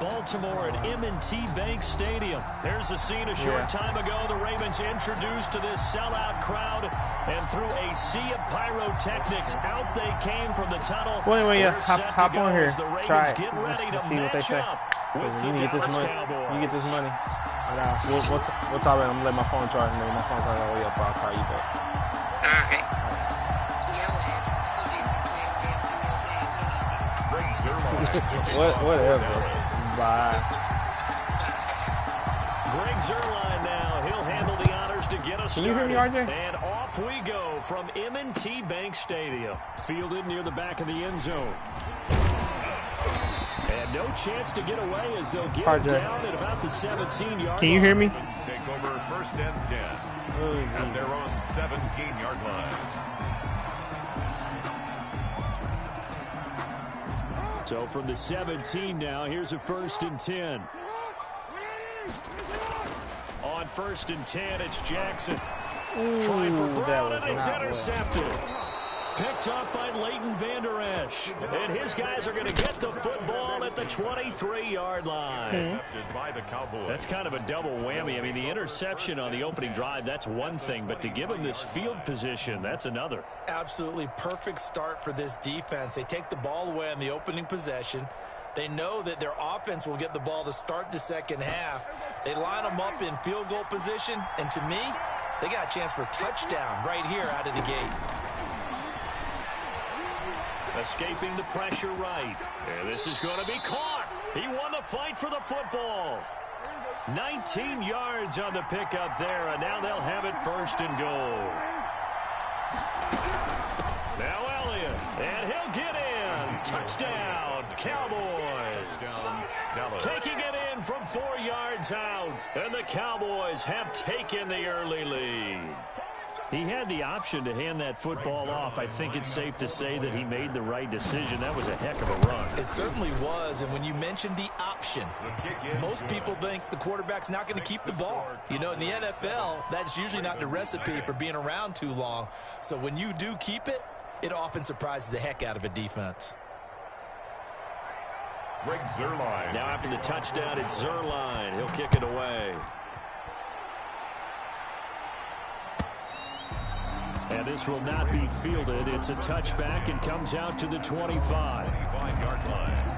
Baltimore at M&T Bank Stadium. There's a scene a short time ago. The Ravens introduced to this sellout crowd, and through a sea of pyrotechnics, out they came from the tunnel. Wait, hop on here. Try it. Get ready to see what they say. You need to get this money. Cowboys. You get this money. We'll talk about it. I'm gonna let my phone charge, and then my phone charge all the way up. I'll call you back. Alright. Whatever. Bye. Greg Zuerlein now. He'll handle the honors to get us started. Can you hear me, RJ? And off we go from M&T Bank Stadium. Fielded near the back of the end zone. And no chance to get away as they'll get it down at about the 17-yard line. Can you hear me? Take over first and 10. And they're on 17-yard line. So from the 17 now, here's a first and 10. On first and 10, it's Jackson. Trying for Brown, and it's intercepted. Picked up by Leighton Vander Esch. And his guys are going to get the football at the 23-yard line. That's kind of a double whammy. I mean, the interception on the opening drive, that's one thing. But to give him this field position, that's another. Absolutely perfect start for this defense. They take the ball away on the opening possession. They know that their offense will get the ball to start the second half. They line them up in field goal position. And to me, they got a chance for a touchdown right here out of the gate. Escaping the pressure right. And this is going to be caught. He won the fight for the football. 19 yards on the pickup there, and now they'll have it first and goal. Now Elliott, and he'll get in. Touchdown, Cowboys. Taking it in from 4 yards out, and the Cowboys have taken the early lead. He had the option to hand that football off. I think it's safe to say that he made the right decision. That was a heck of a run. It certainly was, and when you mentioned the option, most people think the quarterback's not going to keep the ball. You know, in the NFL, that's usually not the recipe for being around too long. So when you do keep it, it often surprises the heck out of a defense. Greg Zuerlein. Now after the touchdown, it's Zuerlein. He'll kick it away. And this will not be fielded. It's a touchback and comes out to the 25. 25-yard line.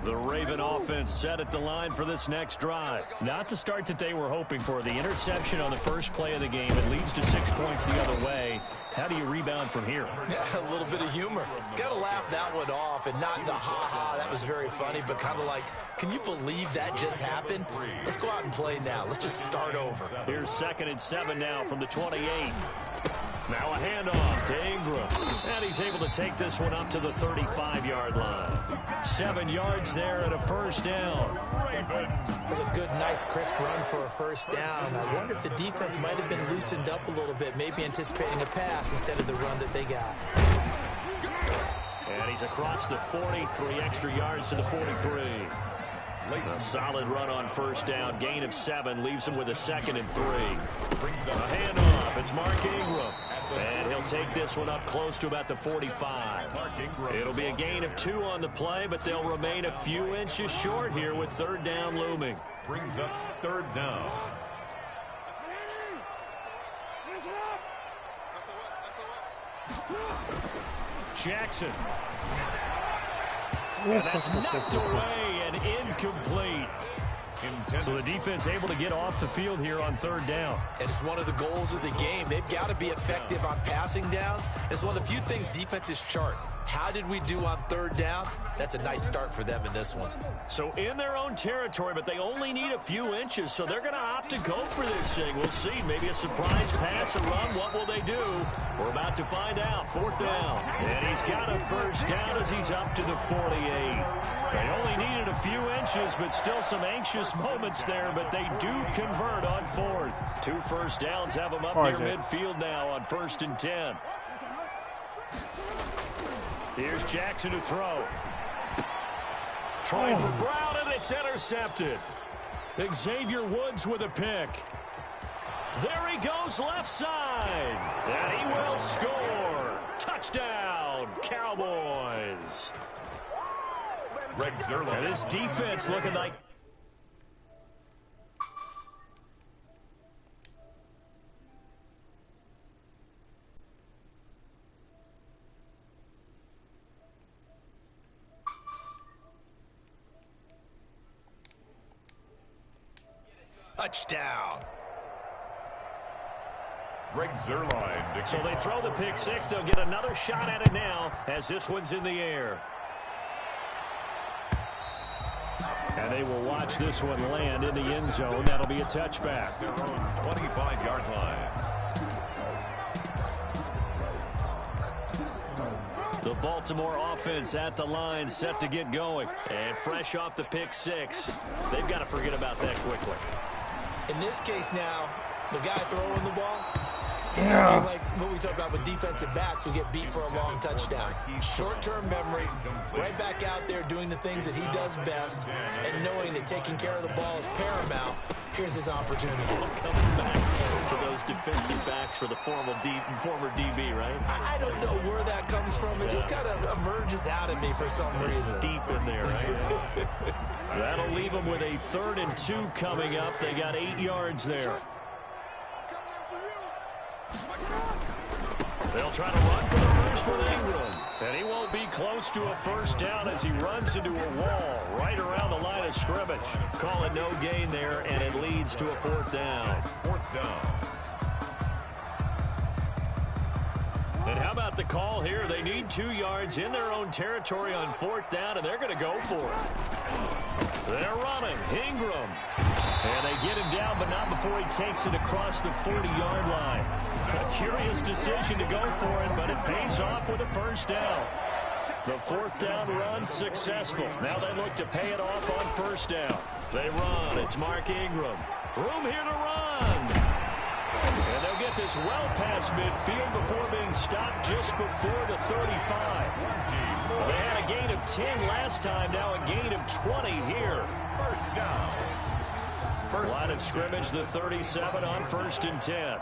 The Raven offense set at the line for this next drive. Not the start that they were hoping for. The interception on the first play of the game. It leads to 6 points the other way. How do you rebound from here? Yeah, a little bit of humor. Got to laugh that one off, and not the ha-ha, that was very funny, but kind of like, can you believe that just happened? Let's go out and play now. Let's just start over. Here's 2nd and 7 now from the 28. Now a handoff to Ingram. And he's able to take this one up to the 35-yard line. 7 yards there and a first down. That's a good, nice, crisp run for a first down. I wonder if the defense might have been loosened up a little bit, maybe anticipating a pass instead of the run that they got. And he's across the 40, 3 extra yards to the 43. A solid run on first down. Gain of 7 leaves him with a 2nd and 3. A handoff. It's Mark Ingram. And he'll take this one up close to about the 45. It'll be a gain of 2 on the play, but they'll remain a few inches short here with 3rd down looming. Brings up 3rd down. Jackson. And that's knocked away and incomplete. So the defense able to get off the field here on 3rd down. And it's one of the goals of the game. They've got to be effective on passing downs. It's one of the few things defenses chart. How did we do on 3rd down? That's a nice start for them in this one. So in their own territory, but they only need a few inches, so they're going to opt to go for this thing. We'll see. Maybe a surprise pass or run. What will they do? We're about to find out. 4th down. And he's got a first down as he's up to the 48. They only needed a few inches, but still some anxious moments there, but they do convert on 4th. 2 first downs have them up near midfield now on 1st and 10. Here's Jackson to throw. Trying for Brown, and it's intercepted. Xavier Woods with a pick. There he goes left side. And he will score. Touchdown, Cowboys. And this defense looking like... Touchdown. So they throw the pick six. They'll get another shot at it now as this one's in the air. And they will watch this one land in the end zone. That'll be a touchback. Their own 25-yard line. The Baltimore offense at the line, set to get going. And fresh off the pick six, they've got to forget about that quickly. In this case now, the guy throwing the ball, it's gonna be like what we talked about with defensive backs who get beat for a long touchdown. Short-term memory, right back out there doing the things that he does best, and knowing that taking care of the ball is paramount. Here's his opportunity. Comes back to those defensive backs for the former DB, right? I don't know where that comes from. It just kind of emerges out of me for some reason. It's deep in there, right? That'll leave them with a 3rd and 2 coming up. They got 8 yards there. They'll try to run for the first with Ingram. And he won't be close to a first down as he runs into a wall right around the line of scrimmage. Call it no gain there, and it leads to a 4th down. 4th down. And how about the call here? They need 2 yards in their own territory on 4th down, and they're going to go for it. They're running. Ingram. And they get him down, but not before he takes it across the 40-yard line. A curious decision to go for it, but it pays off with a first down. The 4th down run successful. Now they look to pay it off on first down. They run. It's Mark Ingram. Room here to run. And they'll get this well past midfield before being stopped just before the 35. They had a gain of 10 last time, now a gain of 20 here. First down. Line of scrimmage, the 37 on 1st and 10.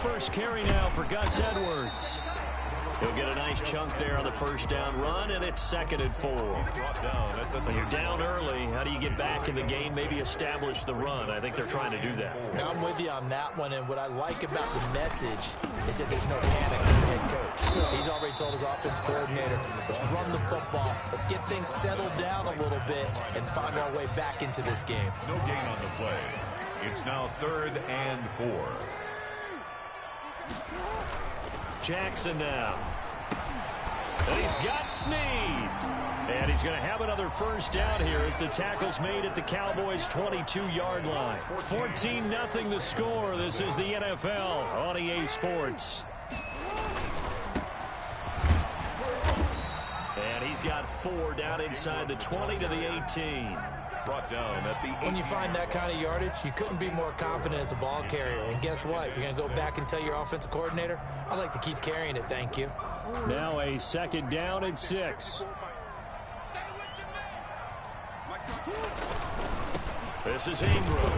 First carry now for Gus Edwards. He'll get a nice chunk there on the first down run, and it's 2nd and 4. When you're down early, how do you get back in the game, maybe establish the run? I think they're trying to do that. Now I'm with you on that one, and what I like about the message is that there's no panic from the head coach. He's already told his offense coordinator, let's run the football, let's get things settled down a little bit, and find our way back into this game. No gain on the play. It's now 3rd and 4. Jackson now. And he's got Snead. And he's going to have another first down here as the tackle's made at the Cowboys' 22-yard line. 14-0 the score. This is the NFL on EA Sports. And he's got 4 down inside the 20 to the 18. Brought down at the 18. When you find that kind of yardage, you couldn't be more confident as a ball carrier. And guess what? You're going to go back and tell your offensive coordinator, I'd like to keep carrying it, thank you. Now a 2nd down and 6. This is Ingram.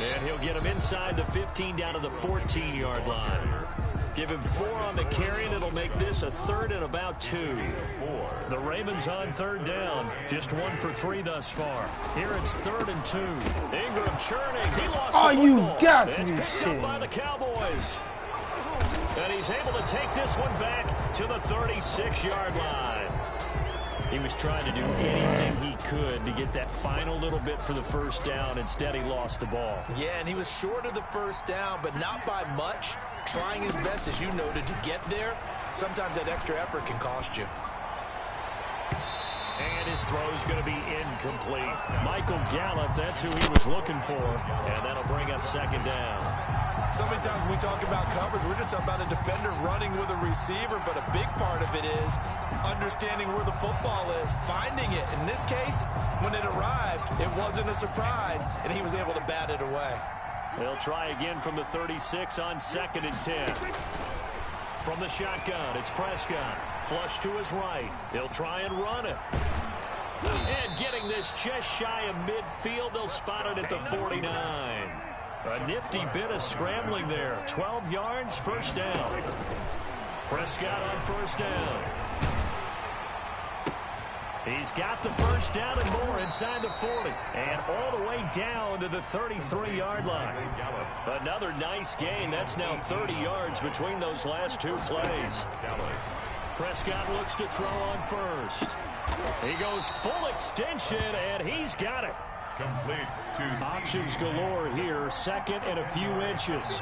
And he'll get him inside the 15 down to the 14-yard line. Give him 4 on the carry, and it'll make this a 3rd and about 2. The Ravens on 3rd down. Just 1 for 3 thus far. Here it's 3rd and 2. Ingram churning. He lost the football. You got to it's be picked kidding. up by the Cowboys. And he's able to take this one back to the 36-yard line. He was trying to do anything he could to get that final little bit for the first down. Instead, he lost the ball. Yeah, and he was short of the first down, but not by much. Trying his best, as you noted, to get there. Sometimes that extra effort can cost you. And his throw's going to be incomplete. Michael Gallup, that's who he was looking for. And that'll bring up 2nd down. So many times when we talk about coverage, we're just about a defender running with a receiver, but a big part of it is understanding where the football is, finding it. In this case, when it arrived, it wasn't a surprise, and he was able to bat it away. They'll try again from the 36 on 2nd and 10. From the shotgun, it's Prescott. Flush to his right. He'll try and run it. And getting this just shy of midfield, they'll spot it at the 49. A nifty bit of scrambling there. 12 yards, first down. Prescott on first down. He's got the first down and more inside the 40. And all the way down to the 33-yard line. Another nice gain. That's now 30 yards between those last two plays. Prescott looks to throw on first. He goes full extension, and he's got it. Complete to Options galore here. Second and a few inches.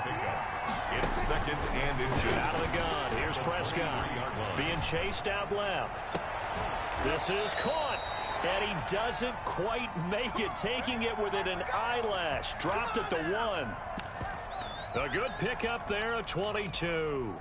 It's second and inches. Out of the gun. Here's Prescott. Being chased out left. This is caught. And he doesn't quite make it. Taking it within an eyelash. Dropped at the 1. A good pickup there, a 22.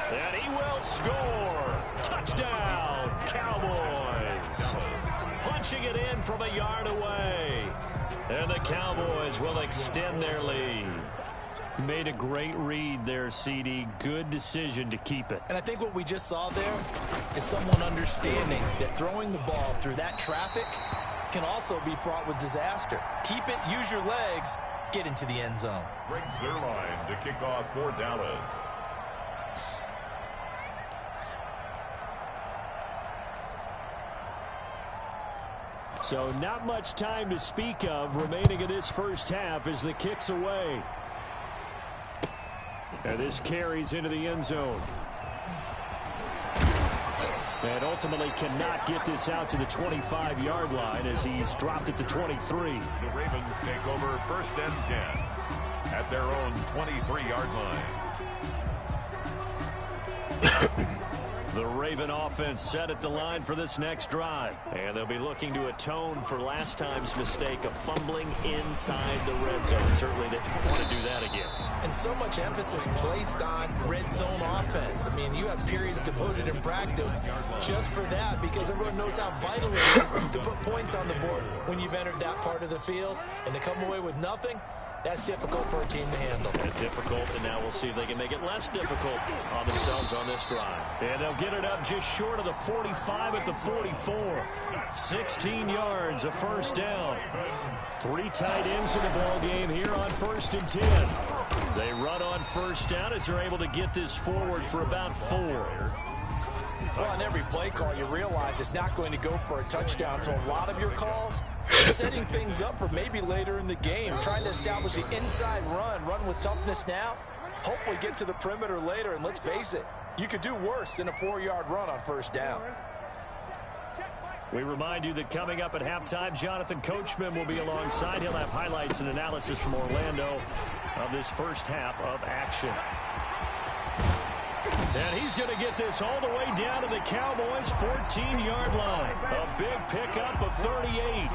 And he will score. Touchdown, Cowboys. Punching it in from a yard away. And the Cowboys will extend their lead. Made a great read there, CD. Good decision to keep it. And I think what we just saw there is someone understanding that throwing the ball through that traffic can also be fraught with disaster. Keep it, use your legs, get into the end zone. Greg Zuerlein to kick off for Dallas. So not much time to speak of remaining in this first half as the kick's away. And this carries into the end zone. And ultimately cannot get this out to the 25-yard line as he's dropped at the 23. The Ravens take over first and 10 at their own 23-yard line. The Raven offense set at the line for this next drive. And they'll be looking to atone for last time's mistake of fumbling inside the red zone. Certainly they want to do that again. And so much emphasis placed on red zone offense. I mean, you have periods devoted in practice just for that because everyone knows how vital it is to put points on the board when you've entered that part of the field. And to come away with nothing, that's difficult for a team to handle. It's difficult, and now we'll see if they can make it less difficult on themselves on this drive. And they'll get it up just short of the 45 at the 44. 16 yards, a first down. 3 tight ends in the ball game here on first and 10. They run on first down as they're able to get this forward for about 4. Well, on every play call, you realize it's not going to go for a touchdown, so a lot of your calls are setting things up for maybe later in the game, trying to establish the inside run with toughness now, hopefully get to the perimeter later, and let's face it, you could do worse than a 4-yard run on first down. We remind you that coming up at halftime, Jonathan Coachman will be alongside. He'll have highlights and analysis from Orlando of this first half of action. And he's going to get this all the way down to the Cowboys' 14-yard line. A big pickup of 38.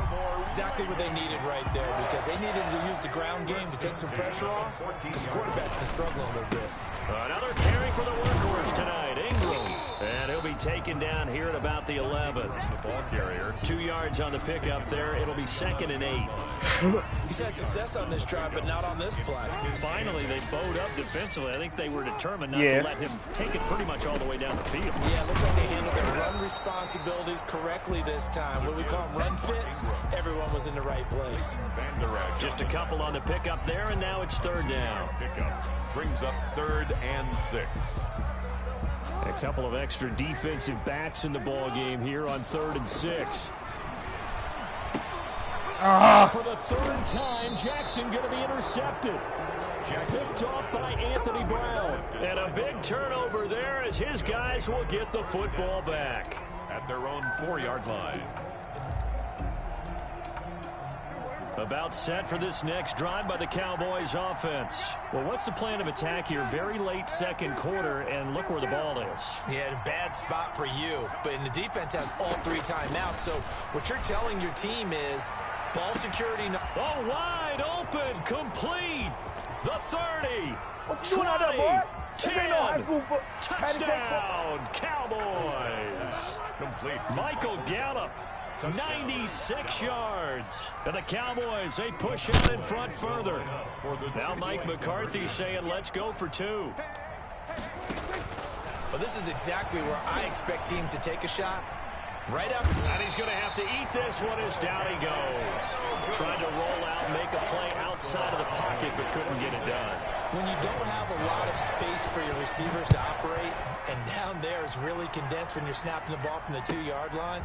Exactly what they needed right there because they needed to use the ground game to take some pressure off because the quarterback's been struggling a little bit. Another carry for the workhorse tonight, Ingram. And he'll be taken down here at about the 11. The ball carrier. 2 yards on the pickup there. It'll be 2nd and 8. He's had success on this drive, but not on this play. Finally, they bowed up defensively. I think they were determined not to let him take it pretty much all the way down the field. Yeah, it looks like they handled their run responsibilities correctly this time. What we call them run fits, everyone was in the right place. Just a couple on the pickup there, and now it's 3rd down. Pickup brings up 3rd and 6. A couple of extra defensive backs in the ball game here on 3rd and 6. For the 3rd time, Jackson going to be intercepted. Picked off by Anthony Brown. And a big turnover there as his guys will get the football back. At their own 4-yard line. About set for this next drive by the Cowboys offense. Well, what's the plan of attack here? Very late second quarter, and look where the ball is. Yeah, bad spot for you. But the defense has all 3 timeouts. So what you're telling your team is ball security. Oh, wide open, complete. The 30. What you doing out there, boy? 10. This ain't no high school Touchdown, Cowboys. Complete. Michael Gallup. 96 yards. And the Cowboys, they push out in front further. Now Mike McCarthy saying, let's go for 2. Well, this is exactly where I expect teams to take a shot. Right up. And he's going to have to eat this one as down he goes. Trying to roll out, make a play outside of the pocket, but couldn't get it done. When you don't have a lot of space for your receivers to operate, and down there it's really condensed when you're snapping the ball from the 2-yard line,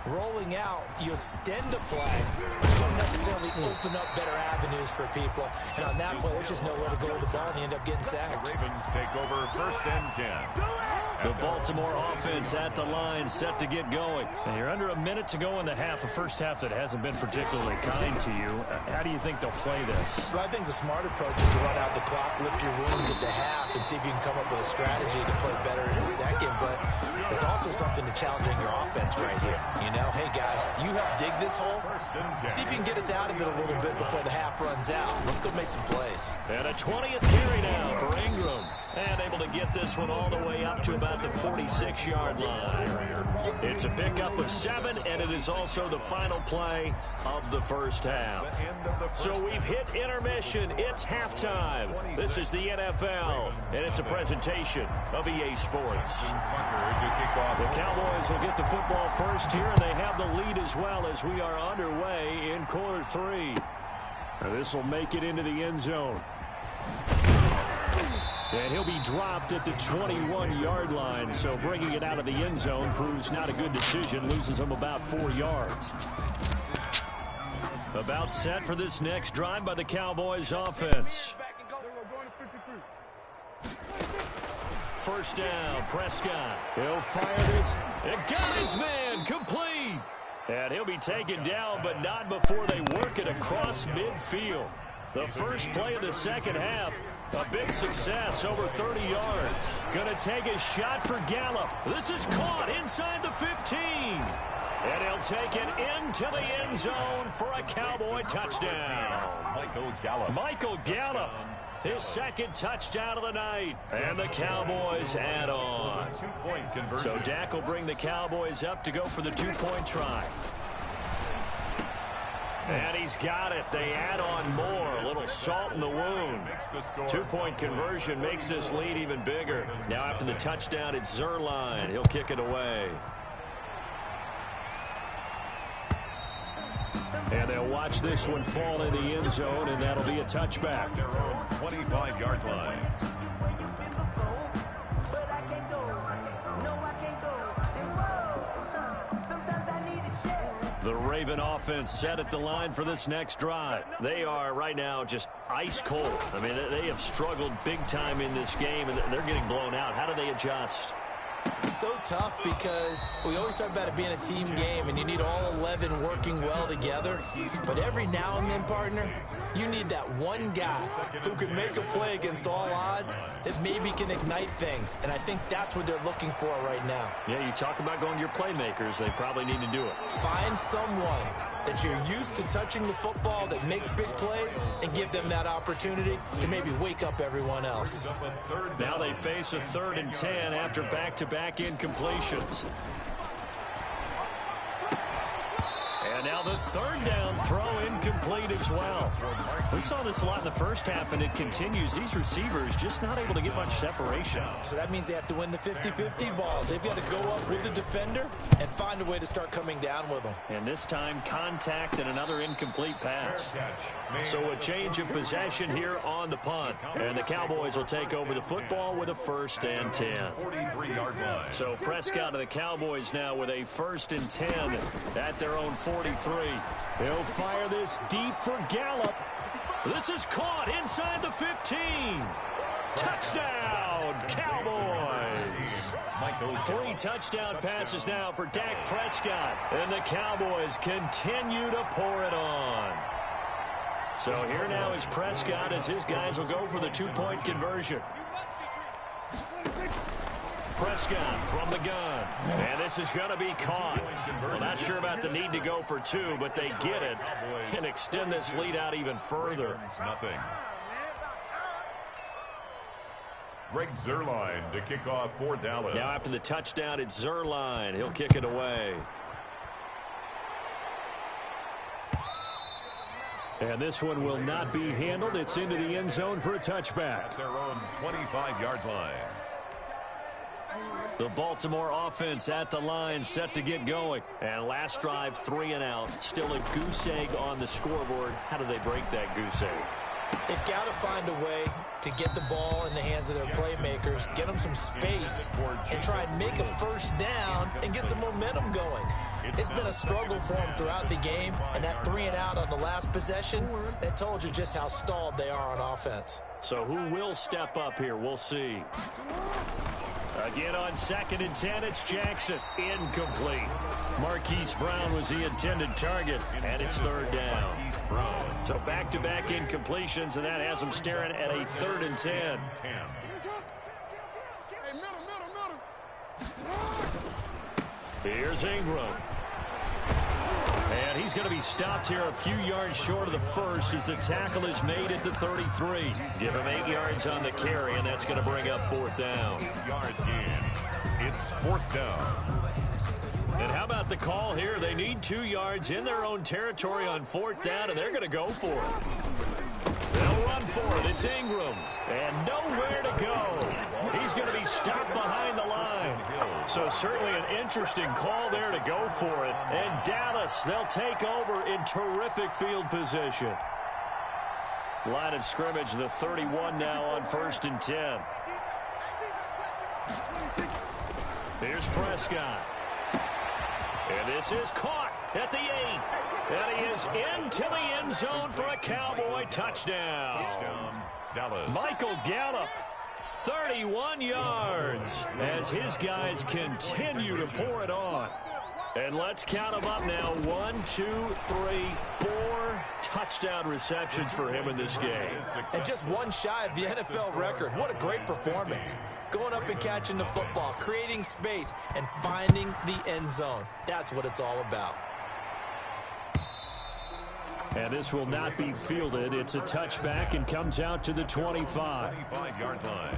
rolling out, you extend a play, but you don't necessarily open up better avenues for people. And on that play, there's just nowhere to go with the ball, and you end up getting sacked. The Ravens take over 1st and 10. The Baltimore offense at the line, set to get going. And you're under a minute to go in the half, a first half that hasn't been particularly kind to you. How do you think they'll play this? Well, I think the smart approach is to run out the clock, lick your wounds at the half, and see if you can come up with a strategy to play better in the second. But there's also something to challenging your offense right here. You know, hey, guys, you help dig this hole. See if you can get us out of it a little bit before the half runs out. Let's go make some plays. And a 20th carry now for Ingram. And able to get this one all the way up to about the 46-yard line. It's a pickup of 7, and it is also the final play of the first half. So we've hit intermission. It's halftime. This is the NFL, and it's a presentation of EA Sports. The Cowboys will get the football first here, and they have the lead as well as we are underway in quarter 3. Now this will make it into the end zone. And he'll be dropped at the 21-yard line, so bringing it out of the end zone proves not a good decision, loses him about 4 yards. About set for this next drive by the Cowboys offense. First down, Prescott. He'll fire this. And got his man, complete. And he'll be taken down, but not before they work it across midfield. The first play of the second half. A big success, over 30 yards. Gonna take a shot for Gallup. This is caught inside the 15. And he'll take it into the end zone for a Cowboy touchdown. Michael Gallup, his second touchdown of the night. And the Cowboys add on. So Dak will bring the Cowboys up to go for the 2-point try. And he's got it. They add on more. A little salt in the wound. 2-point conversion makes this lead even bigger. Now after the touchdown, it's Zerline. He'll kick it away. And they'll watch this one fall in the end zone, and that'll be a touchback. Their own 25-yard line. The Raven offense set at the line for this next drive. They are right now just ice cold. I mean, they have struggled big time in this game, and they're getting blown out. How do they adjust? So tough because we always talk about it being a team game, and you need all 11 working well together. But every now and then, partner, you need that one guy who can make a play against all odds that maybe can ignite things. And I think that's what they're looking for right now. Yeah, you talk about going to your playmakers. They probably need to do it. Find someone that you're used to touching the football that makes big plays and give them that opportunity to maybe wake up everyone else. Now they face a 3rd and 10 after back-to-back incompletions. And now the 3rd down throw incomplete as well. We saw this a lot in the first half, and it continues. These receivers just not able to get much separation. So that means they have to win the 50-50 balls. They've got to go up with the defender and find a way to start coming down with them. And this time, contact and another incomplete pass. So a change of possession here on the punt. And the Cowboys will take over the football with a 1st and 10. 43-yard line. So Prescott and the Cowboys now with a 1st and 10 at their own 43. He'll fire this deep for Gallup. This is caught inside the 15. Touchdown, Cowboys. 3 touchdown passes now for Dak Prescott. And the Cowboys continue to pour it on. So here now is Prescott as his guys will go for the 2-point conversion. Prescott from the gun. And this is going to be caught. Well, not sure about the need to go for 2, but they get it and extend this lead out even further. Nothing. Greg Zerline to kick off for Dallas. Now after the touchdown, it's Zerline. He'll kick it away. And this one will not be handled. It's into the end zone for a touchback. At their own 25-yard line. The Baltimore offense at the line, set to get going. And last drive, 3 and out. Still a goose egg on the scoreboard. How do they break that goose egg? They've got to find a way to get the ball in the hands of their playmakers, get them some space, and try and make a first down and get some momentum going. It's been a struggle for them throughout the game, and that 3 and out on the last possession, that told you just how stalled they are on offense. So who will step up here? We'll see. Again on 2nd and 10, it's Jackson. Incomplete. Marquise Brown was the intended target, and it's 3rd down. So back-to-back incompletions, and that has them staring at a 3rd and 10. Here's Ingram. And he's going to be stopped here a few yards short of the first as the tackle is made at the 33. Give him 8 yards on the carry, and that's going to bring up 4th down. 8 yards gain. It's 4th down. And how about the call here? They need 2 yards in their own territory on 4th down, and they're going to go for it. They'll run for it. It's Ingram. And nowhere to go. He's going to be stopped behind the line. So certainly an interesting call there to go for it. And Dallas, they'll take over in terrific field position. Line of scrimmage, the 31 now on 1st and 10. Here's Prescott. And this is caught at the 8. And he is into the end zone for a Cowboy touchdown. Dallas. Michael Gallup, 31 yards as his guys continue to pour it on. And let's count them up now. 1, 2, 3, 4 touchdown receptions for him in this game. And just one shy of the NFL record. What a great performance. Going up and catching the football, creating space, and finding the end zone. That's what it's all about. And this will not be fielded. It's a touchback and comes out to the 25. 25-yard line.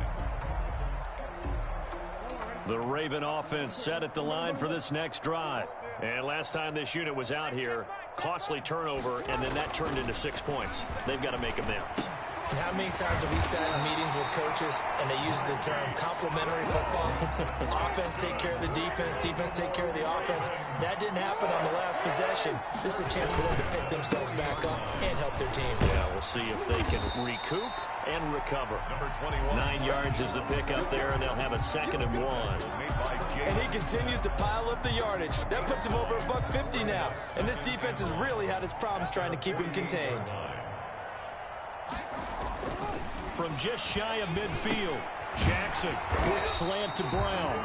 The Raven offense set at the line for this next drive. And last time this unit was out here, costly turnover, and then that turned into 6 points. They've got to make amends. And how many times have we sat in meetings with coaches and they use the term complementary football? Offense take care of the defense, defense take care of the offense. That didn't happen on the last possession. This is a chance for them to pick themselves back up and help their team. Yeah, we'll see if they can recoup and recover. Number 21. 9 yards is the pickup there, and they'll have a 2nd and 1. And he continues to pile up the yardage. That puts him over $150 now. And this defense has really had its problems trying to keep him contained. From just shy of midfield, Jackson, quick slant to Brown.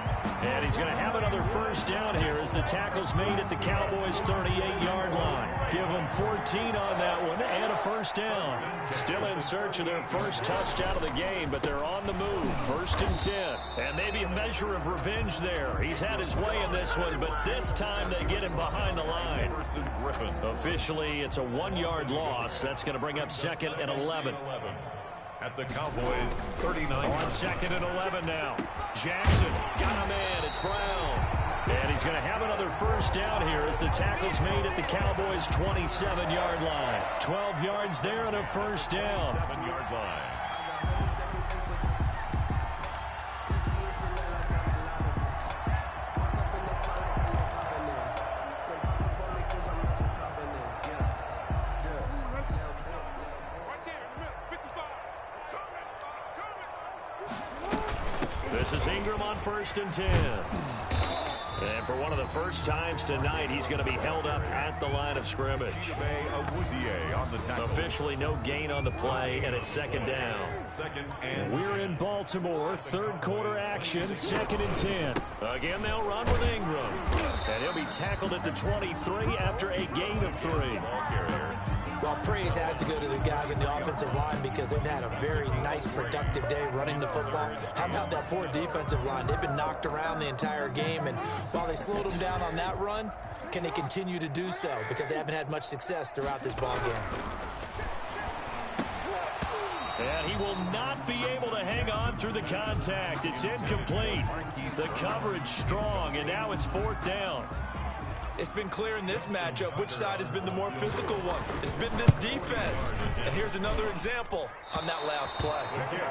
And he's going to have another first down here as the tackle's made at the Cowboys' 38-yard line. Give them 14 on that one and a first down. Still in search of their first touchdown of the game, but they're on the move. 1st and 10. And maybe a measure of revenge there. He's had his way in this one, but this time they get him behind the line. Officially, it's a 1-yard loss. That's going to bring up 2nd and 11. At the Cowboys' 39. On 2nd and 11 now. Jackson got a man. It's Brown. And he's going to have another first down here as the tackle's made at the Cowboys' 27-yard line. 12 yards there and a first down. 7-yard line. This is Ingram on 1st and 10. And for one of the first times tonight, he's going to be held up at the line of scrimmage. On the tackle. Officially no gain on the play, and it's 2nd down. 2nd and We're in Baltimore, 3rd quarter action, 2nd and 10. Again, they'll run with Ingram. And he'll be tackled at the 23 after a gain of 3. ball carrier. Well, praise has to go to the guys in the offensive line because they've had a very nice, productive day running the football. How about that poor defensive line? They've been knocked around the entire game, and while they slowed them down on that run, can they continue to do so? Because they haven't had much success throughout this ball game. And he will not be able to hang on through the contact. It's incomplete. The coverage strong, and now it's 4th down. It's been clear in this matchup which side has been the more physical one. It's been this defense. And here's another example on that last play.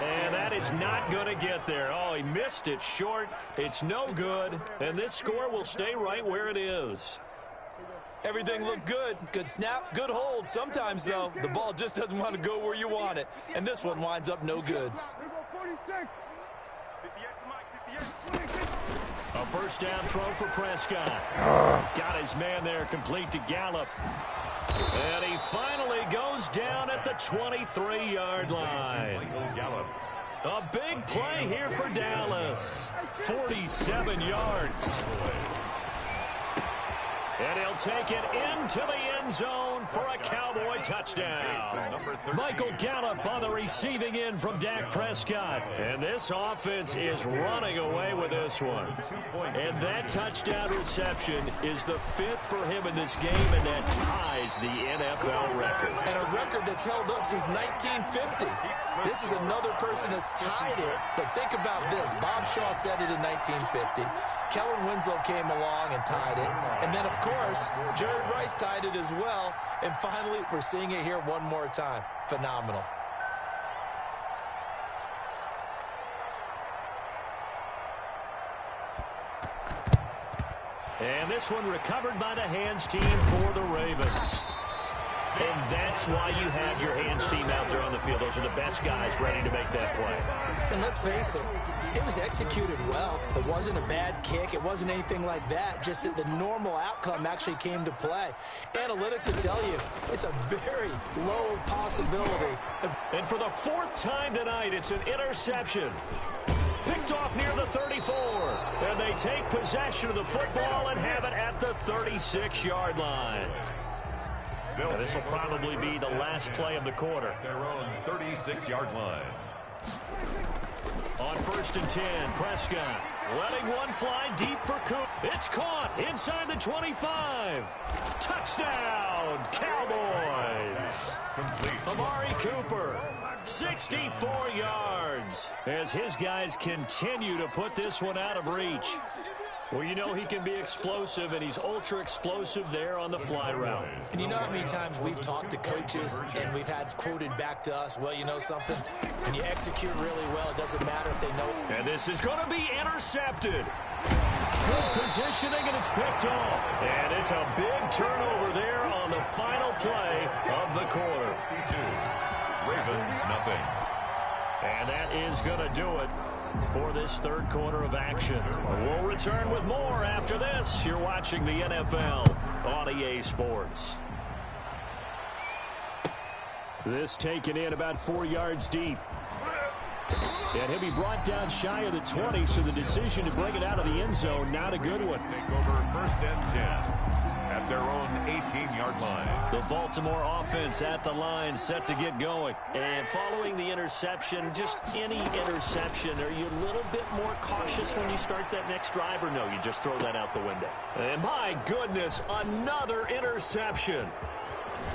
And that is not going to get there. Oh, he missed it short. It's no good. And this score will stay right where it is. Everything looked good. Good snap, good hold. Sometimes, though, the ball just doesn't want to go where you want it. And this one winds up no good. A first down throw for Prescott. Got his man there, complete to Gallup. And he finally goes down at the 23-yard line. A big play here for Dallas. 47 yards. And he'll take it into the end zone for a Cowboy touchdown. Michael Gallup on the receiving end from Dak Prescott. And this offense is running away with this one. And that touchdown reception is the 5th for him in this game, and that ties the NFL record. And a record that's held up since 1950. This is another person that's tied it. But think about this. Bob Shaw said it in 1950. Kellen Winslow came along and tied it. And then, of course, Jerry Rice tied it as well. And finally, we're seeing it here one more time. Phenomenal. And this one recovered by the hands team for the Ravens. And that's why you have your hands team out there on the field. Those are the best guys ready to make that play. And let's face it, it was executed well. It wasn't a bad kick. It wasn't anything like that. Just that the normal outcome actually came to play. Analytics will tell you it's a very low possibility. And for the 4th time tonight, it's an interception. Picked off near the 34. And they take possession of the football and have it at the 36-yard line. Now, this will probably be the last play of the quarter. Their own 36-yard line. On 1st and 10, Prescott letting one fly deep for Coop. It's caught inside the 25. Touchdown, Cowboys. Complete. Amari Cooper, 64 yards, as his guys continue to put this one out of reach. Well, you know he can be explosive, and he's ultra-explosive there on the fly route. And you know how many times we've talked to coaches and we've had quoted back to us, well, you know something? When you execute really well, it doesn't matter if they know. And this is going to be intercepted. Good positioning, and it's picked off. And it's a big turnover there on the final play of the quarter. 62. Ravens, nothing. And that is going to do it for this 3rd quarter of action. We'll return with more after this. You're watching the NFL on EA Sports. This taken in about 4 yards deep. And he'll be brought down shy of the 20, so the decision to bring it out of the end zone, not a good one. Take over 1st and 10 at their own 18-yard line. The Baltimore offense at the line, set to get going. And following the interception, just any interception, are you a little bit more cautious when you start that next drive, or no, you just throw that out the window? And my goodness, another interception.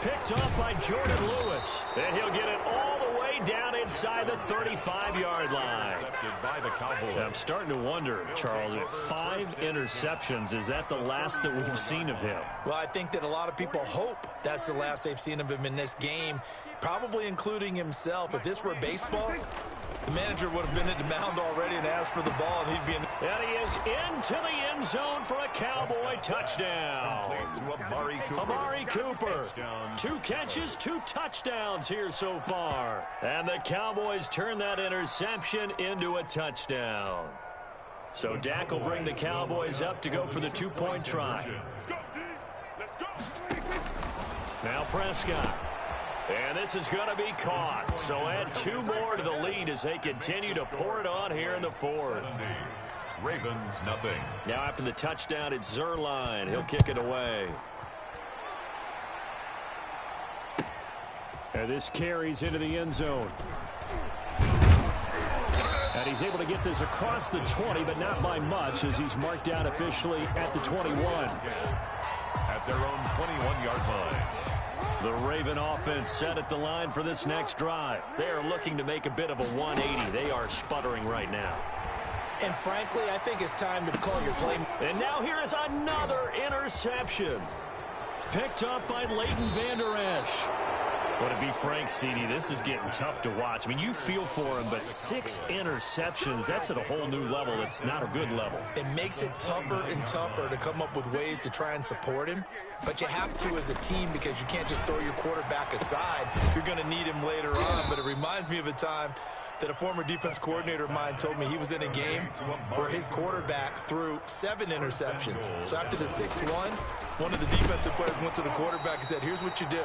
Picked off by Jordan Lewis. And he'll get it all the way down inside the 35-yard line. By the Cowboys. I'm starting to wonder, Charles, if 5 interceptions, is that the last that we've seen of him? Well, I think that a lot of people hope that's the last they've seen of him in this game, probably including himself. If this were baseball, the manager would have been at the mound already and asked for the ball, and he'd be in. And he is into the end zone for a Cowboy touchdown. Amari Cooper. 2 catches, 2 touchdowns here so far. And the Cowboys turn that interception into a touchdown. So Dak will bring the Cowboys up to go for the 2-point try. Now Prescott. And this is going to be caught. So add 2 more to the lead as they continue to pour it on here in the 4th. Ravens, nothing. Now after the touchdown, it's Zerline. He'll kick it away. And this carries into the end zone. And he's able to get this across the 20, but not by much, as he's marked down officially at the 21. At their own 21-yard line. The Raven offense set at the line for this next drive. They are looking to make a bit of a 180. They are sputtering right now. And frankly, I think it's time to call your play. And now here is another interception. interception. Picked up by Leighton Vander Esch. Well, to be frank, CD, this is getting tough to watch. I mean, you feel for him, but 6 interceptions, that's at a whole new level. It's not a good level. It makes it tougher and tougher to come up with ways to try and support him. But you have to as a team because you can't just throw your quarterback aside. You're going to need him later on. But it reminds me of a time that a former defense coordinator of mine told me he was in a game where his quarterback threw 7 interceptions. So after the 6-1, one of the defensive players went to the quarterback and said, here's what you do.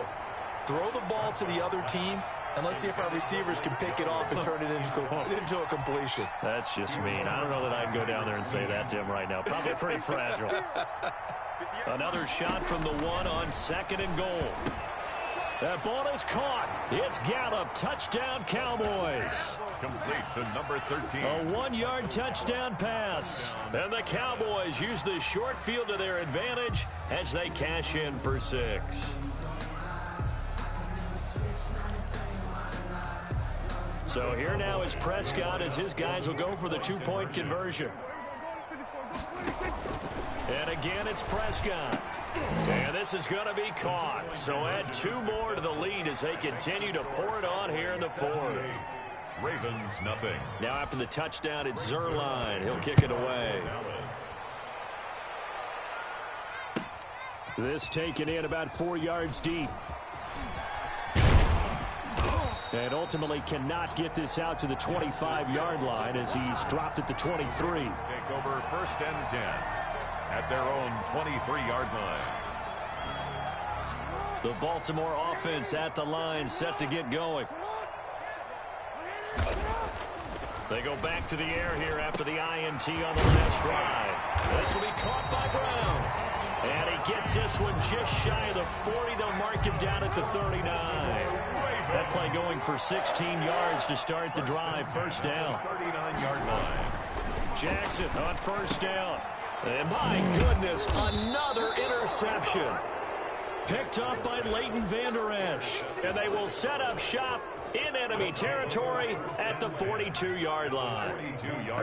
Throw the ball to the other team, and let's see if our receivers can pick it off and turn it into a completion. That's just mean. I don't know that I'd go down there and say that to him right now. Probably pretty fragile. Another shot from the 1 on 2nd and goal. That ball is caught. It's Gallup. Touchdown, Cowboys. Complete to number 13. A 1-yard touchdown pass. And the Cowboys use the short field to their advantage as they cash in for 6. So here now is Prescott as his guys will go for the 2-point conversion. And again, it's Prescott. And this is going to be caught. So add 2 more to the lead as they continue to pour it on here in the 4th. Ravens, nothing. Now after the touchdown, it's Zerline. He'll kick it away. This taken in about 4 yards deep. And ultimately cannot get this out to the 25-yard line as he's dropped at the 23. Take over 1st and 10 at their own 23-yard line. The Baltimore offense at the line, set to get going. They go back to the air here after the INT on the last drive. This will be caught by Brown. And he gets this one just shy of the 40. They'll mark him down at the 39. That play going for 16 yards to start the drive. 1st down. 39-yard line. Jackson on 1st down. And my goodness, another interception. Picked up by Leighton Vander Esch. And they will set up shop in enemy territory at the 42-yard line.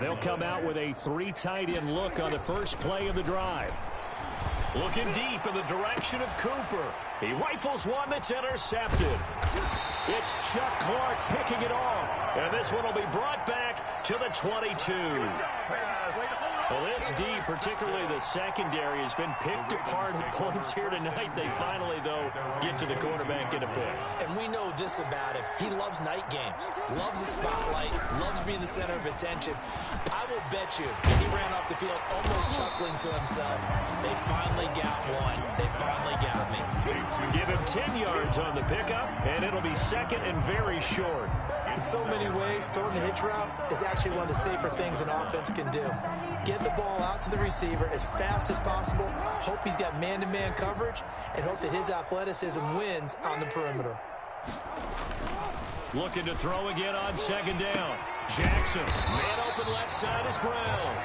They'll come out with a 3 tight end look on the first play of the drive. Looking deep in the direction of Cooper. He rifles one that's intercepted. It's Chuck Clark picking it off. And this one will be brought back to the 22. Well, this D, particularly the secondary, has been picked apart at points here tonight. They finally, though, get to the quarterback in a pick. And we know this about him. He loves night games, loves the spotlight, loves being the center of attention. I will bet you he ran off the field almost chuckling to himself. They finally got one. They finally got me. Give him 10 yards on the pickup, and it'll be 2nd and very short. In so many ways, throwing the hitch route is actually one of the safer things an offense can do. Get the ball out to the receiver as fast as possible, hope he's got man-to-man coverage, and hope that his athleticism wins on the perimeter. Looking to throw again on 2nd down. Jackson, man open left side is Brown.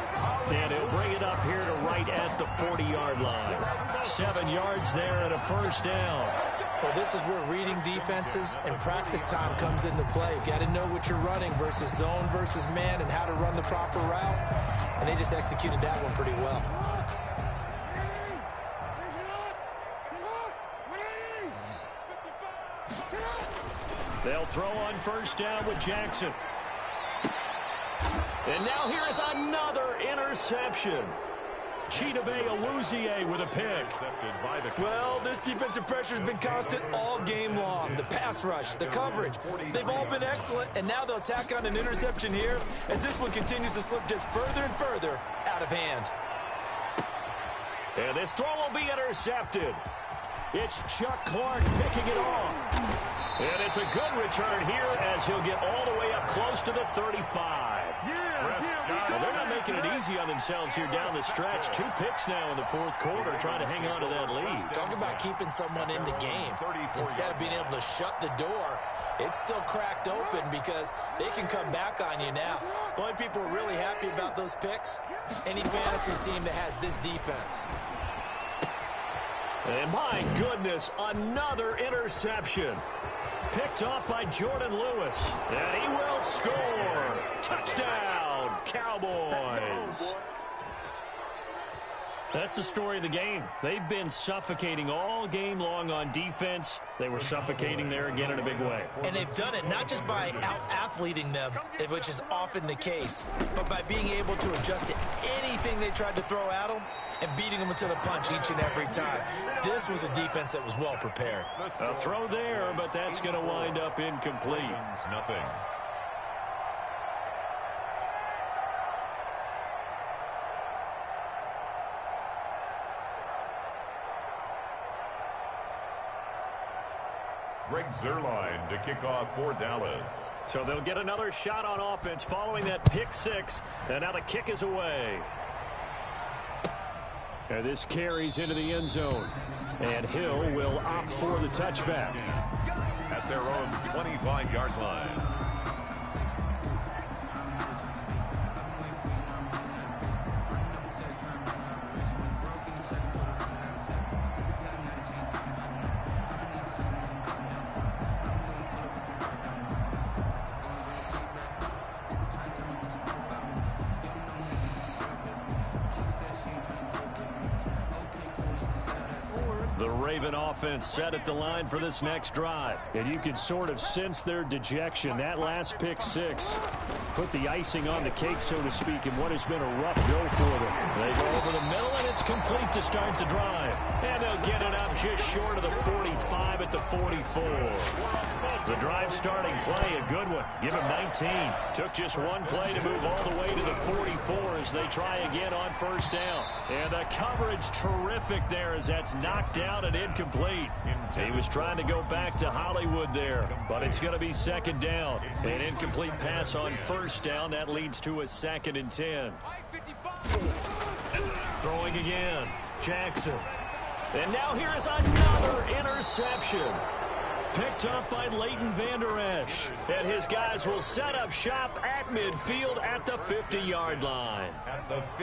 And he'll bring it up here to right at the 40-yard line. 7 yards there and a 1st down. Well, this is where reading defenses and practice time comes into play. You got to know what you're running versus zone versus man and how to run the proper route. And they just executed that one pretty well. They'll throw on 1st down with Jackson. And now here is another interception. Chidobe Awuzie with a pick. Well, this defensive pressure has been constant all game long. The pass rush, the coverage, they've all been excellent, and now they'll tack on an interception here as this one continues to slip just further and further out of hand. And this throw will be intercepted. It's Chuck Clark picking it off. And it's a good return here as he'll get all the way up close to the 35. Well, they're not making it easy on themselves here down the stretch. 2 picks now in the 4th quarter trying to hang on to that lead. Talk about keeping someone in the game. Instead of being able to shut the door, it's still cracked open because they can come back on you now. The only people who are really happy about those picks, any fantasy team that has this defense. And my goodness, another interception. Picked off by Jordan Lewis. And he will score. Touchdown, Cowboys. That's the story of the game. They've been suffocating all game long on defense. They were suffocating there again in a big way. And they've done it not just by out-athleting them, which is often the case, but by being able to adjust to anything they tried to throw at them and beating them to the punch each and every time. This was a defense that was well prepared. A throw there, but that's going to wind up incomplete. Nothing. Greg Zuerlein to kick off for Dallas. So they'll get another shot on offense following that pick six. And now the kick is away. And this carries into the end zone. And Hill will opt for the touchback. At their own 25-yard line. The Raven offense set at the line for this next drive. And you can sort of sense their dejection. That last pick six put the icing on the cake, so to speak, in what has been a rough go for them. They go over the middle, and it's complete to start the drive. And they'll get it up just short of the 45 at the 44. The drive starting play, a good one. Give him 19. Took just one play to move all the way to the 44 as they try again on first down. And the coverage terrific there as that's knocked down and incomplete. He was trying to go back to Hollywood there, but it's going to be second down. An incomplete pass on first down. That leads to a 2nd and 10. Throwing again. Jackson. And now here is another interception. Picked up by Leighton Vander Esch. And his guys will set up shop at midfield at the 50-yard line.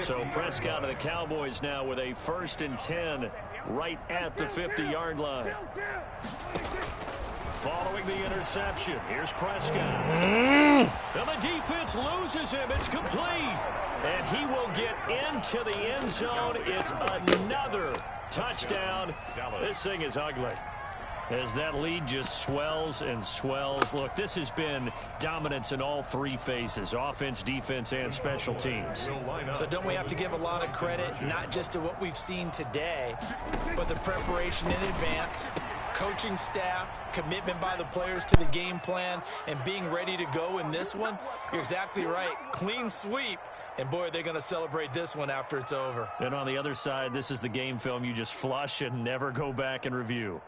So Prescott and the Cowboys now with a 1st and 10 right at the 50-yard line. Following the interception, here's Prescott. And the defense loses him. It's complete. And he will get into the end zone. It's another touchdown. This thing is ugly. As that lead just swells and swells. Look, this has been dominance in all three phases, offense, defense, and special teams. So don't we have to give a lot of credit, not just to what we've seen today, but the preparation in advance, coaching staff, commitment by the players to the game plan, and being ready to go in this one? You're exactly right. Clean sweep. And, boy, they're going to celebrate this one after it's over. And on the other side, this is the game film you just flush and never go back and review.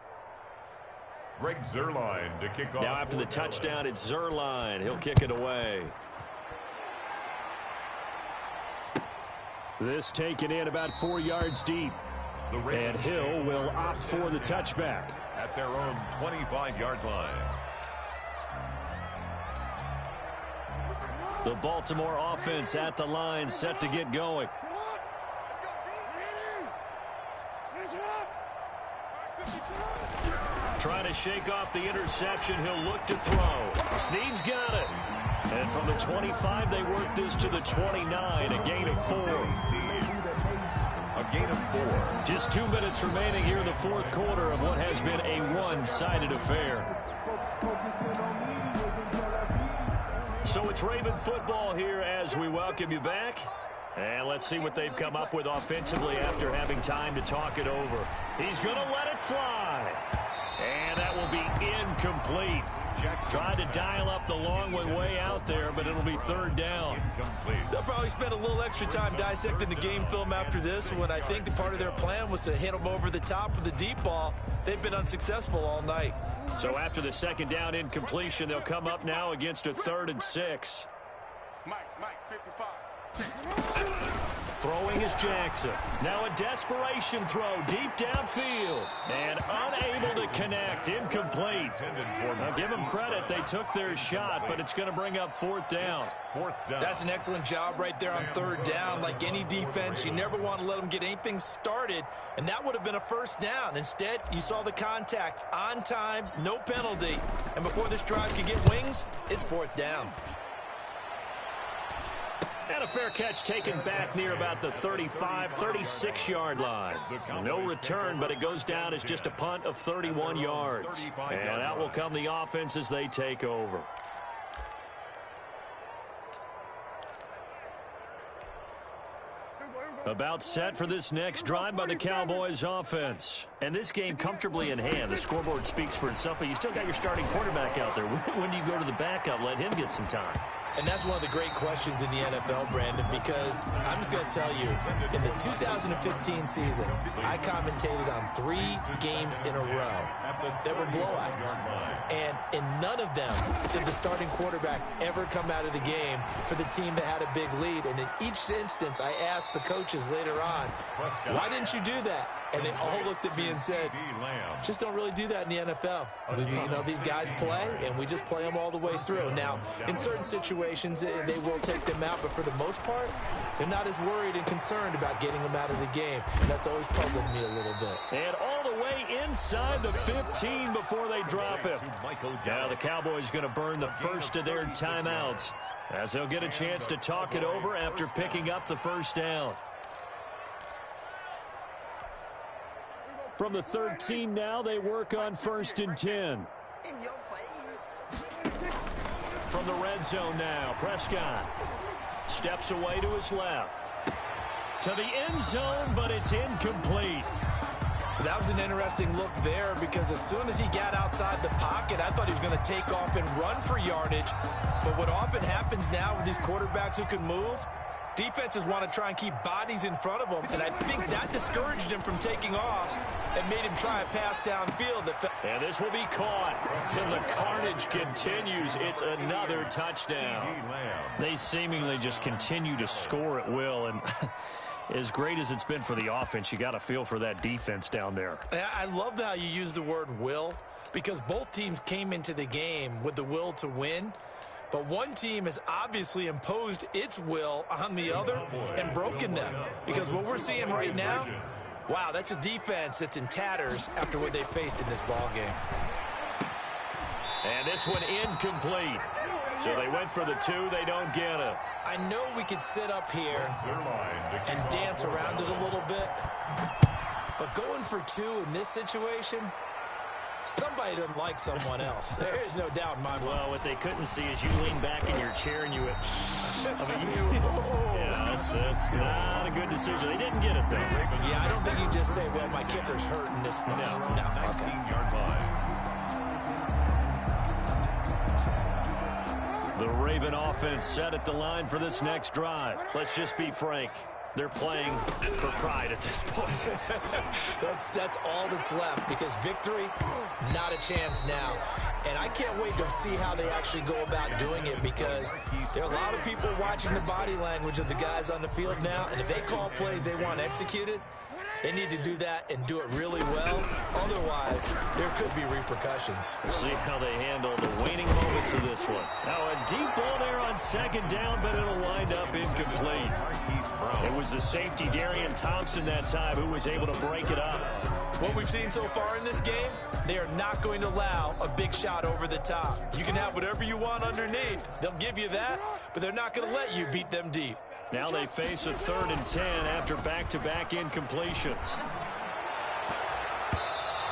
Greg Zuerlein to kick off. Now after the touchdown, it's Zuerlein. He'll kick it away. This taken in about 4 yards deep. And Hill will opt for the touchback. At their own 25-yard line. The Baltimore offense at the line, set to get going. Trying to shake off the interception. He'll look to throw. Snead's got it. And from the 25, they work this to the 29, a gain of 4. A gain of 4. Just 2 minutes remaining here in the fourth quarter of what has been a one-sided affair. So it's Raven football here as we welcome you back. And let's see what they've come up with offensively after having time to talk it over. He's going to let it fly. And that will be incomplete. Tried to dial up the long one way out there, but it'll be 3rd down. They'll probably spend a little extra time dissecting the game film after this one. I think the part of their plan was to hit them over the top with the deep ball. They've been unsuccessful all night. So after the 2nd down incompletion, they'll come up now against a 3rd and 6. Mike, 55. Throwing is Jackson. Now a desperation throw deep downfield. And unable to connect. Incomplete. Now give them credit. They took their shot, but it's going to bring up 4th down. That's an excellent job right there on 3rd down. Like any defense, you never want to let them get anything started, and that would have been a 1st down. Instead, you saw the contact on time, no penalty, and before this drive could get wings, it's 4th down. And a fair catch taken back near about the 35, 36-yard line. No return, but it goes down as just a punt of 31 yards. And out will come the offense as they take over. About set for this next drive by the Cowboys offense. And this game comfortably in hand. The scoreboard speaks for itself, but you still got your starting quarterback out there. When do you go to the backup? Let him get some time. And that's one of the great questions in the NFL, Brandon, because I'm just going to tell you, in the 2015 season, I commentated on 3 games in a row that were blowouts. And in none of them did the starting quarterback ever come out of the game for the team that had a big lead. And in each instance, I asked the coaches later on, why didn't you do that? And they all looked at me and said, just don't really do that in the NFL. You know, these guys play, and we just play them all the way through. Now, in certain situations, they will take them out, but for the most part, they're not as worried and concerned about getting them out of the game. And that's always puzzled me a little bit. And all the way inside the 15 before they drop him. Now the Cowboys going to burn the first of their timeouts as they'll get a chance to talk it over after picking up the first down. From the 13 now, they work on 1st and 10. In your face. From the red zone now, Prescott steps away to his left. To the end zone, but it's incomplete. That was an interesting look there because as soon as he got outside the pocket, I thought he was going to take off and run for yardage. But what often happens now with these quarterbacks who can move, defenses want to try and keep bodies in front of them, and I think that discouraged him from taking off and made him try a pass downfield. And this will be caught, and the carnage continues. It's another touchdown. They seemingly just continue to score at will, and as great as it's been for the offense, you got to feel for that defense down there. I love how you use the word will, because both teams came into the game with the will to win. But one team has obviously imposed its will on the other and broken them. Because what we're seeing right now, wow, that's a defense that's in tatters after what they faced in this ball game. And this one incomplete. So they went for the 2. They don't get it. I know we could sit up here and dance around it a little bit. But going for 2 in this situation, somebody doesn't like someone else. There is no doubt in my mind. Well, what they couldn't see is you lean back in your chair and you went, yeah, it's not a good decision. They didn't get it, though. Yeah, I don't think you just say, well, my kicker's hurt in this spot. No. Okay. 19-yard line. The Raven offense set at the line for this next drive. Let's just be frank. They're playing for pride at this point. That's all that's left, because victory, not a chance now. And I can't wait to see how they actually go about doing it, because there are a lot of people watching the body language of the guys on the field now, and if they call plays they want executed, they need to do that and do it really well. Otherwise, there could be repercussions. We'll see how they handle the waning moments of this one. Now a deep ball there on 2nd down, but it'll wind up incomplete. It was the safety, Darian Thompson, that time, who was able to break it up. What we've seen so far in this game, they are not going to allow a big shot over the top. You can have whatever you want underneath. They'll give you that, but they're not going to let you beat them deep. Now they face a 3rd and 10 after back-to-back incompletions.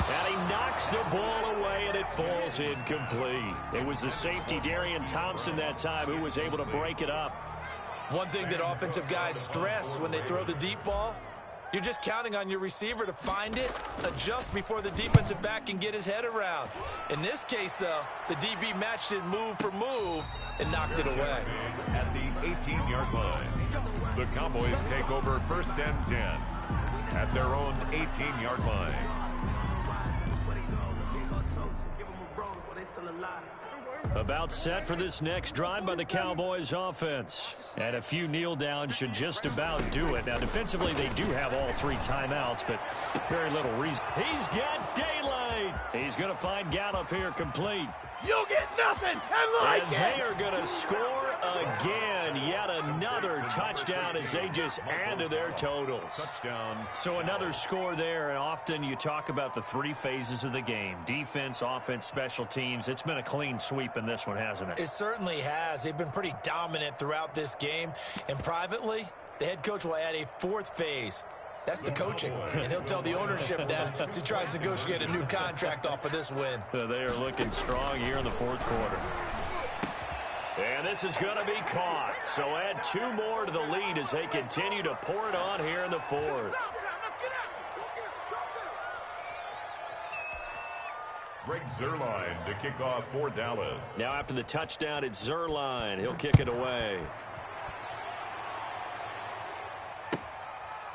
And he knocks the ball away, and it falls incomplete. It was the safety, Darian Thompson, that time, who was able to break it up. One thing that offensive guys stress when they throw the deep ball, you're just counting on your receiver to find it, adjust before the defensive back can get his head around. In this case, though, the DB matched it move for move and knocked it away. At the 18-yard line, the Cowboys take over 1st and 10 at their own 18-yard line. About set for this next drive by the Cowboys offense. And a few kneel downs should just about do it. Now, defensively, they do have all 3 timeouts, but very little reason. He's got daylight. He's going to find Gallup here complete. You'll get nothing and like and they are going to score again. Yet another touchdown as they just add to their totals. Touchdown. So another score there, and often you talk about the three phases of the game. Defense, offense, special teams. It's been a clean sweep in this one, hasn't it? It certainly has. They've been pretty dominant throughout this game. And privately, the head coach will add a fourth phase. That's the coaching. And he'll tell the ownership that as he tries to negotiate a new contract off of this win. They are looking strong here in the fourth quarter. And this is going to be caught. So add 2 more to the lead as they continue to pour it on here in the fourth. Greg Zuerlein to kick off for Dallas. Now after the touchdown, it's Zuerlein. He'll kick it away.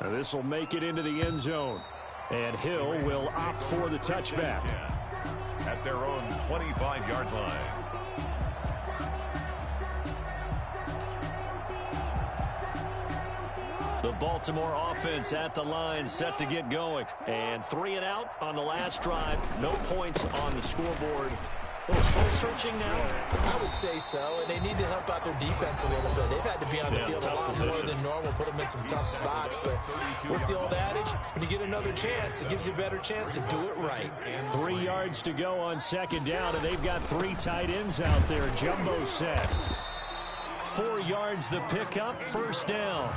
This will make it into the end zone. And Hill will opt for the touchback. At their own 25-yard line. The Baltimore offense at the line, set to get going. And 3 and out on the last drive. No points on the scoreboard. A little soul-searching now? I would say so, and they need to help out their defense a little bit. They've had to be on the field a lot more than normal, put them in some tough spots. But what's the old adage? When you get another chance, it gives you a better chance to do it right. 3 yards to go on second down, and they've got 3 tight ends out there. Jumbo set. 4 yards the pickup, first down.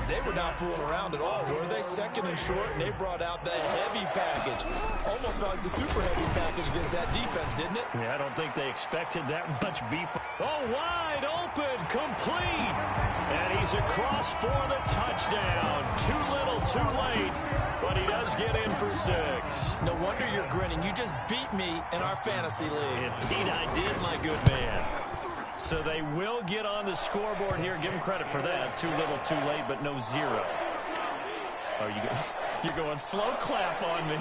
They were not fooling around at all, were they? Second and short, and they brought out the heavy package. Almost felt like the super heavy package against that defense, didn't it? Yeah, I don't think they expected that much beef. Oh, wide open, complete. And he's across for the touchdown. Too little, too late. But he does get in for 6. No wonder you're grinning. You just beat me in our fantasy league. Indeed I did, my good man. So they will get on the scoreboard here. Give them credit for that. Too little, too late, but no 0. Oh, you're going slow clap on me.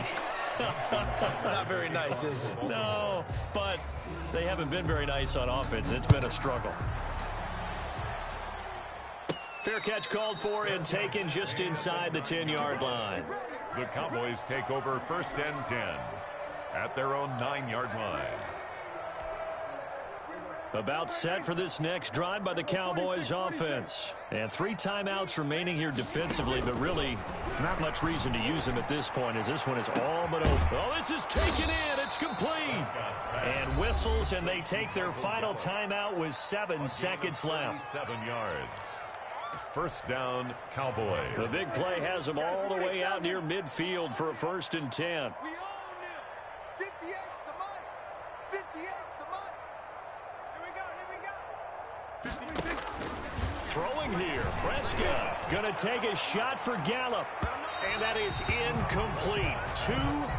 Not very nice, is it? No, but they haven't been very nice on offense. It's been a struggle. Fair catch called for and taken just inside the 10-yard line. The Cowboys take over first and 10 at their own 9-yard line. About set for this next drive by the Cowboys offense. And 3 timeouts remaining here defensively, but really not much reason to use them at this point as this one is all but over. Oh, this is taken in. It's complete. And whistles, and they take their final timeout with 7 seconds left. 7 yards. First down, Cowboys. The big play has them all the way out near midfield for a first and 10. We own them. 58's the mic. 58's the mic. Here we go. Throwing here, Prescott going to take a shot for Gallup. And that is incomplete. 2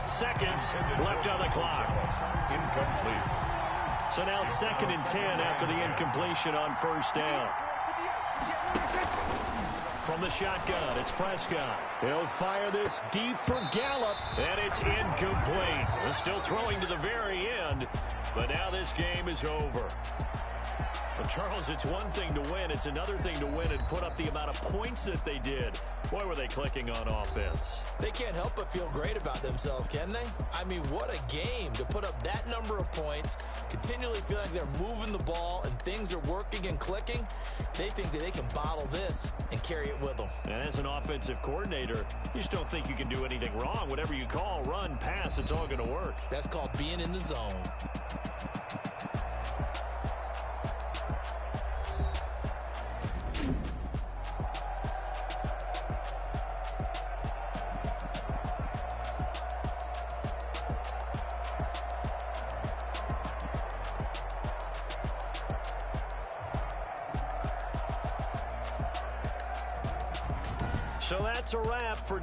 seconds left on the clock. Incomplete. So now 2nd and 10 after the incompletion on first down. From the shotgun, it's Prescott. He'll fire this deep for Gallup, and it's incomplete. They're still throwing to the very end, but now this game is over. Well, Charles, it's one thing to win. It's another thing to win and put up the amount of points that they did. Boy, were they clicking on offense. They can't help but feel great about themselves, can they? I mean, what a game to put up that number of points, continually feel like they're moving the ball and things are working and clicking. They think that they can bottle this and carry it with them. And as an offensive coordinator, you just don't think you can do anything wrong. Whatever you call, run, pass, it's all going to work. That's called being in the zone. So that's a wrap for